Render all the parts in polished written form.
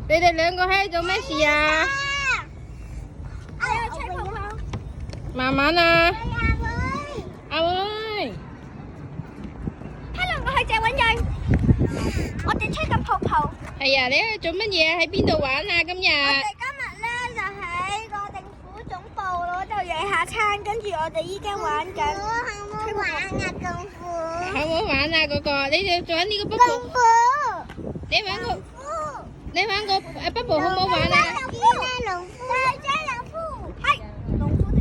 你哋兩個喺度做咩事啊？我吹泡泡。慢慢啊！阿妹，睇兩個去借搵人，我哋吹緊泡泡。係啊，你喺度做乜嘢？喺邊度玩啊？今日？我哋今日咧就喺個政府總部嗰度野下餐，跟住我哋依家玩緊。好唔好玩啊，功夫？好唔好玩啊？嗰個，你哋做緊呢個 bubble。功夫。你玩個bubble 好唔好玩啊？農夫。大隻農夫。係。農夫就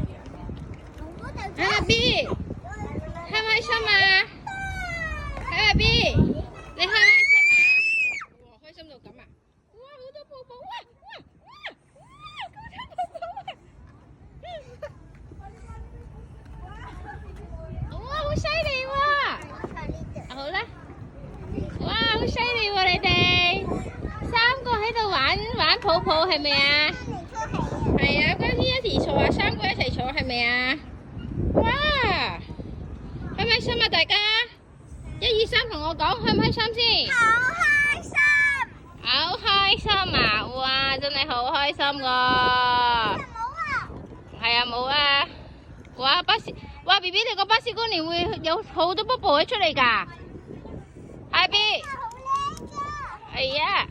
農夫就。阿 B，開唔開心啊？阿 B，你開唔開心啊？哇，開心到咁啊！哇，好多泡泡！哇！哇，好犀利喎！好啦，哇，好犀利喎！你哋三個喺度玩泡泡係咪啊？係啊，跟住一齊坐啊，三個一齊坐係咪啊？哇！開唔開心啊？大家1、2、3同我講，開唔開心先？好開心。好開心啊！哇，真係好開心噶！係啊，冇啊！哇，哇 B B 你個巴士光年會有好多 bubble 出嚟㗎，係 B。好靚㗎。係啊。